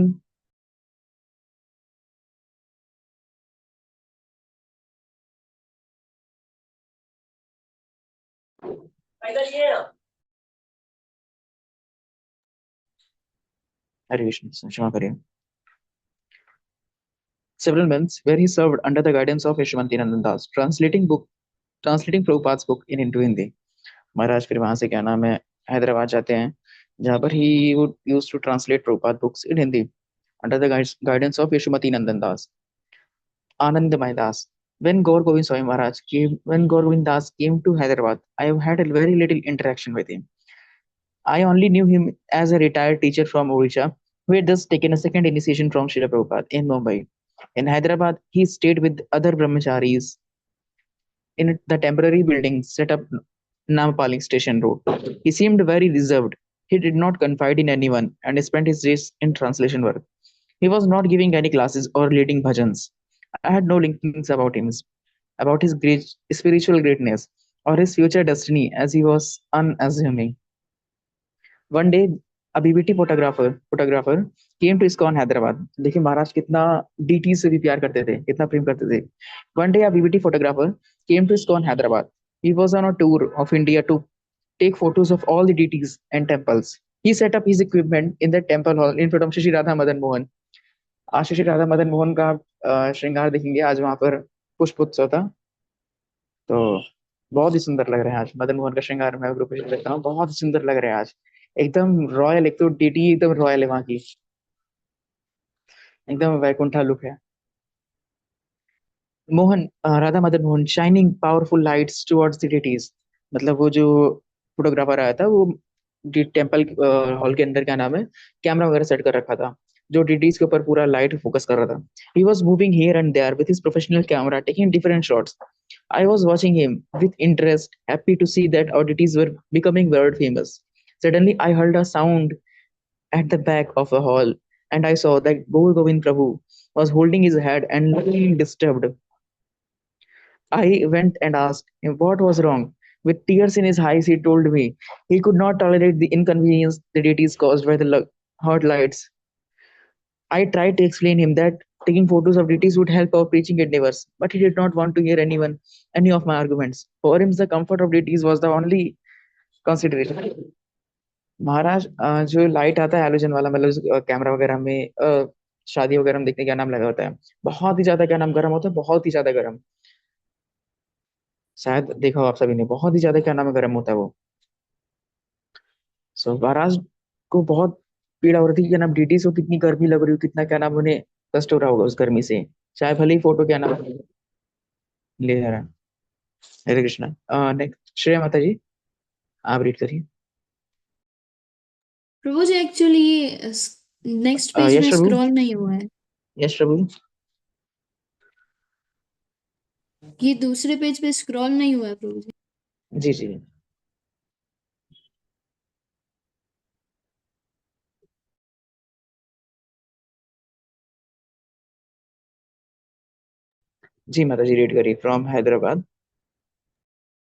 Hare Krishna, क्षमा करिए। Several months, where he served under the guidance of Yeshomati Nandan Das, translating Prabhupada's book in into Hindi. महाराज फिर वहां से क्या नाम है हैदराबाद जाते हैं, जहाँ पर ही would used to translate Prabhupada books in Hindi under the guidance of Yeshomati Nandan Das, Anandamai Das. When Gaur Govind Das came to Hyderabad, I have had a very little interaction with him. I only knew him as a retired teacher from Odisha who had just taken a second initiation from Srila Prabhupada in Mumbai. In Hyderabad, he stayed with other brahmacharis in the temporary building set up Namapaling Station Road. He seemed very reserved. He did not confide in anyone and spent his days in translation work. He was not giving any classes or leading bhajans. I had no linkings about his great spiritual greatness or his future destiny, as he was unassuming. One day, a BBT photographer came to ISKCON Hyderabad. देखिए महाराज कितना DT से भी प्यार करते थे, कितना प्रेम करते थे। One day, a BBT photographer came to ISKCON Hyderabad. He was on a tour of India to take photos of all the deities and temples. He set up his equipment in the temple hall in front of Shri Radha Madan Mohan. आज श्री राधा मदन मोहन का श्रृंगार देखेंगे। आज वहां पर पुष्प उत्सव था, तो बहुत ही सुंदर लग रहे हैं आज मदन मोहन का श्रृंगार। मैं ग्रुप में देखता हूँ, बहुत ही सुंदर लग रहे हैं आज, एकदम रॉयल। एक तो डीटी एकदम रॉयल है वहां की, एकदम वैकुंठा लुक है। Radha Madan Mohan shining powerful lights towards the deities. मतलब वो जो फोटोग्राफर आया था, वो टेम्पल हॉल के अंदर क्या नाम है कैमरा वगैरह सेट कर रखा था, जो डिटीज के ऊपर पूरा लाइट फोकस कर रहा था। He was moving here and there with his professional camera, taking different shots. I was watching him with interest, happy to see that our deities were becoming world famous. Suddenly, I heard a sound at the back of the hall, and I saw that Gaur Govind Prabhu was holding his head and looking disturbed. I went and asked him what was wrong. With tears in his eyes, he told me he could not tolerate the inconvenience the deities caused by the hot lights. I tried to explain him that taking photos of deities would help our preaching endeavors, but he did not want to hear any of my arguments. For him, the comfort of deities was the only consideration. महाराज जो light आता है halogen वाला, मतलब camera वगैरह में शादी वगैरह में देखने क्या नाम लगा होता है, बहुत ही ज्यादा क्या नाम गर्म होता है, बहुत ही ज्यादा गर्म। शायद देखा हो आप सभी ने, बहुत ही ज्यादा क्या नाम है गर्म होता है वो। सो महाराज को बहुत पीड़ा हो रही थी, क्या नाम डीटीज को कितनी गर्मी लग रही हो, कितना क्या नाम उन्हें कष्ट हो रहा होगा उस गर्मी से, चाहे भले ही फोटो क्या नाम ले रहा है। हरे कृष्णा। नेक्स्ट श्रेया माता जी, आप रीड करिए। प्रभु जी एक्चुअली ये नेक्स्ट पेज यश में प्रभु, स्क्रॉल नहीं हुआ है, यश प्रभु। ये दूसरे पेज पे स्क्रॉल नहीं हुआ है प्रभु जी। जी जी जी माता जी, रीड करिए। फ्रॉम हैदराबाद।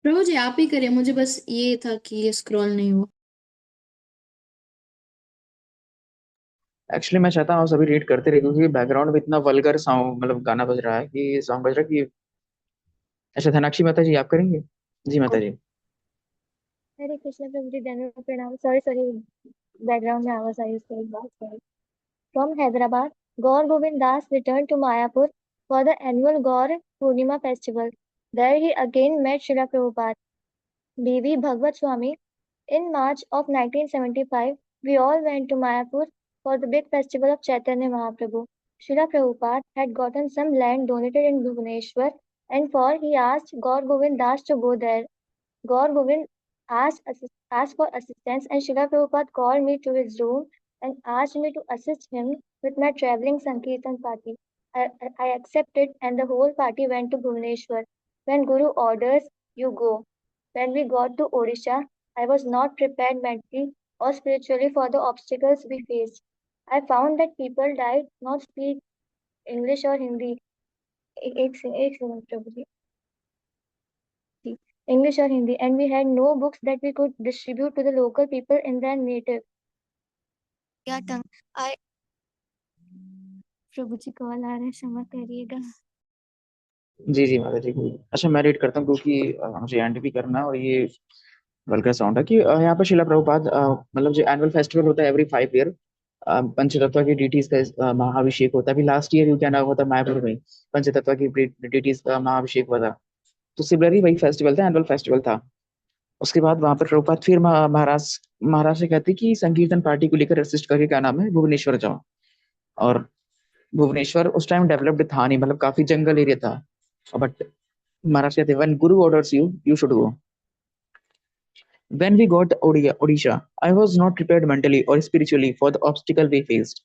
प्रभु जी आप ही करिए, मुझे बस ये था कि ये स्क्रॉल नहीं हुआ। एक्चुअली मैं चाहता हूँ सभी रीड करते रहे, क्योंकि बैकग्राउंड में इतना वल्गर साउंड, मतलब गाना बज रहा है कि सॉन्ग बज रहा है कि। अच्छा, धनाक्षी माता जी आप करेंगे? जी माता जी। हरे कृष्ण प्रभु जी, धन्यवाद, प्रणाम। सॉरी सॉरी, बैकग्राउंड में आवाज आई, उसके बाद sorry. From Hyderabad, Gaur Govind Das returned to Mayapur for the annual Gaur Purnima festival. There he again met Srila Prabhupada, B.V. Bhagwat Swami. In March of 1975, we all went to Mayapur for the big festival of Chaitanya Mahaprabhu. Srila Prabhupada had gotten some land donated in Bhubaneswar, and for he asked Gaur Govind Das to go there. Gaur Govind asked for assistance, and Srila Prabhupada called me to his room and asked me to assist him with my traveling Sankirtan party. I accepted, and the whole party went to Bhubaneswar. When Guru orders, you go. When we got to Odisha, I was not prepared mentally or spiritually for the obstacles we faced. I found that people died not speak English or Hindi. एक second, Prabhu ji. English or Hindi, and we had no books that we could distribute to the local people in their native. Yeah, tongue. I Prabhu ji call आ रहा है, क्षमा करिएगा। जी जी माता जी। अच्छा, मैं read करता हूँ, क्योंकि मुझे एंड भी करना है, और ये वल्गर साउंड है कि यहाँ पर शिला प्रभुपाद, मतलब जो एनुअल फेस्टिवल होता है एवरी 5 ईयर, पंचतत्व की डीटीज का महाअभिषेक होता है। अभी लास्ट ईयर क्या नाम होता है, मायापुर में पंचतत्व की डीटीज का महाअभिषेक हुआ था। तो सिमिलरली वही फेस्टिवल था, एनुअल फेस्टिवल था। उसके बाद वहां पर प्रभुपाद फिर महाराज महाराज से कहते कि संकीर्तन पार्टी को लेकर असिस्ट करके, क्या नाम है, भुवनेश्वर जाओ। और भुवनेश्वर उस टाइम डेवलप्ड था नहीं, मतलब काफी जंगल एरिया था। बट महाराज कहते one Guru orders you, you should go. When we got Odisha, I was not prepared mentally or spiritually for the obstacle we faced.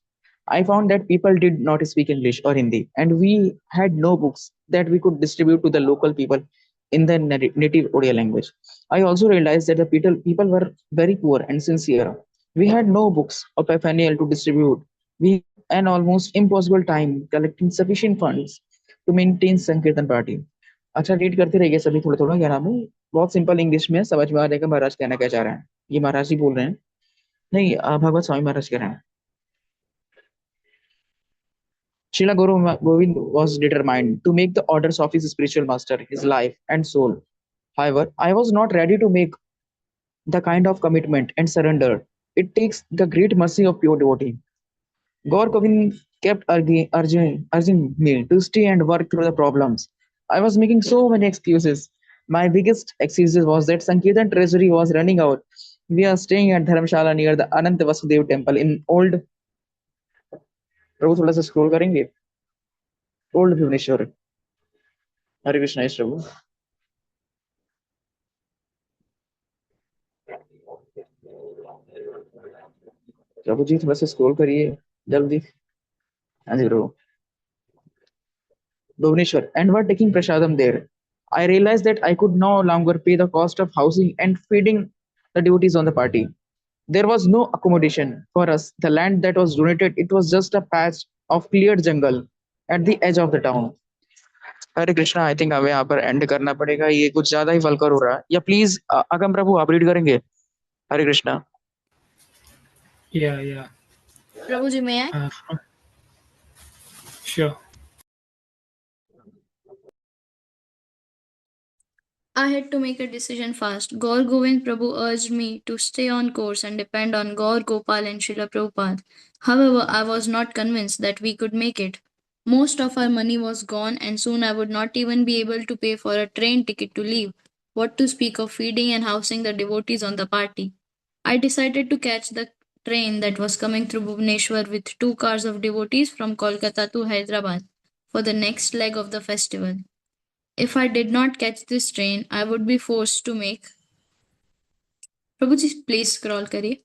I found that people did not speak English or Hindi, and we had no books that we could distribute to the local people in the native Odia language. I also realized that the people were very poor and sincere. We had no books or paraphernalia to distribute. We had an almost impossible time collecting sufficient funds to maintain Sankirtan party. अच्छा, read करते रहिए सभी थोड़ा थोड़ा, क्या नाम है। बहुत सिंपल इंग्लिश में समझ में आ जाएगा महाराज कहना क्या चाह रहे हैं। ये महाराज जी बोल रहे हैं, नहीं, भगवत स्वामी महाराज कह रहे हैं। Srila Guru Govind was determined to make the orders of his spiritual master his life and soul. However, I was not ready to make the kind of commitment and surrender it takes the great mercy of pure devotee. Gaur Govind kept urging me to stay and work through the problems. I was making so many excuses. My biggest excuse was that Sankirtan treasury was running out. We are staying at Dharamshala near the Anant Vasudev temple in old, प्रभु थोड़ा सा scroll करेंगे, old Bhubaneswar. हरे कृष्णा यश प्रभु। प्रभु जी थोड़ा सा scroll करिए जल्दी। हाँ जी प्रभु। Bhubaneswar and were taking prasadam there. I realized that I could no longer pay the cost of housing and feeding the devotees on the party. There was no accommodation for us. The land that was donated, it was just a patch of cleared jungle at the edge of the town. Hare Krishna, I think हमें यहाँ पर and करना पड़ेगा, ये कुछ ज्यादा ही vulgar हो रहा है। या प्लीज अगम प्रभु आप रीड करेंगे? हरे कृष्णा। Yeah. प्रभु जी मैं Sure. I had to make a decision fast. Gaur Govind Prabhu urged me to stay on course and depend on Gaur Gopal and Srila Prabhupada. However, I was not convinced that we could make it. Most of our money was gone, and soon I would not even be able to pay for a train ticket to leave. What to speak of feeding and housing the devotees on the party? I decided to catch the train that was coming through Bhubaneswar with 2 cars of devotees from Kolkata to Hyderabad for the next leg of the festival. If I did not catch this train, I would be forced to make. Prabhu ji please scroll करिए।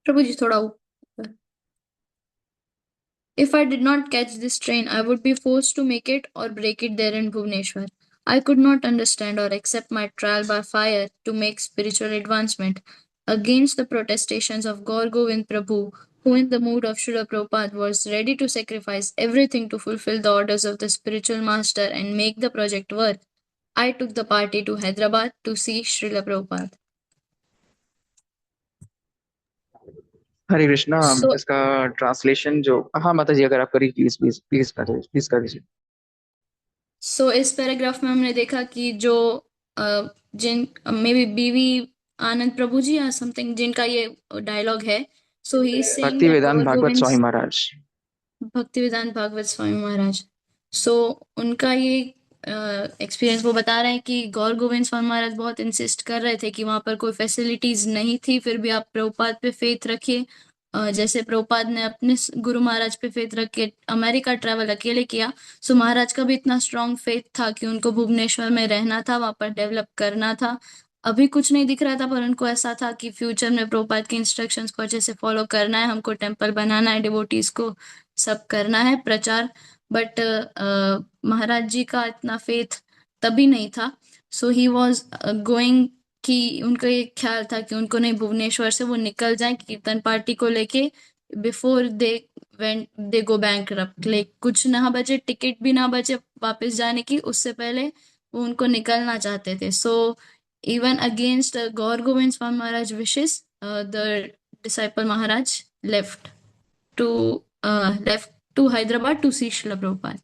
प्रभु जी थोड़ा ऊपर। If I did not catch this train, I would be forced to make it or break it there in Bhubaneswar. I could not understand or accept my trial by fire to make spiritual advancement against the protestations of Gaur Govind Prabhu, who in the mood of Srila Prabhupada was ready to sacrifice everything to fulfill the orders of the spiritual master and make the project work. I took the party to Hyderabad to see Srila Prabhupada. Hare Krishna. So इसका translation जो, हाँ माता जी, अगर आप करिए please please please कर दीजिए। सो इस पैराग्राफ में हमने देखा कि जो जिन मे बी बीवी आनंद प्रभु जी या समथिंग जिनका ये डायलॉग है, सो ही इज सेइंग भक्ति दैट वेदांत गौर भागवत गोविंद स्वामी महाराज। भक्तिवेदांत भागवत स्वामी महाराज। सो उनका ये एक्सपीरियंस वो बता रहे हैं कि गौर गोविंद स्वामी महाराज बहुत इंसिस्ट कर रहे थे कि वहां पर कोई फैसिलिटीज नहीं थी, फिर भी आप प्रभुपाद पे फेथ रखिए। जैसे प्रभुपाद ने अपने गुरु महाराज पे फेथ रख के अमेरिका ट्रैवल अकेले किया, सो महाराज का भी इतना स्ट्रांग फेथ था कि उनको भुवनेश्वर में रहना था, वहां पर डेवलप करना था। अभी कुछ नहीं दिख रहा था, पर उनको ऐसा था कि फ्यूचर में प्रभुपाद के इंस्ट्रक्शंस को अच्छे से फॉलो करना है, हमको टेम्पल बनाना है, डिवोटीज को सब करना है प्रचार। बट महाराज जी का इतना फेथ तभी नहीं था। सो ही वॉज गोइंग कि उनको ये ख्याल था कि उनको नहीं, भुवनेश्वर से वो निकल जाए कीर्तन पार्टी को लेके before they go bankrupt. Like कुछ ना बचे, टिकट भी ना बचे वापस जाने की, उससे पहले वो उनको निकलना चाहते थे। So even against Gour Govind Swami Maharaj विशेष, the disciple Maharaj left to Hyderabad to see Srila Prabhupada.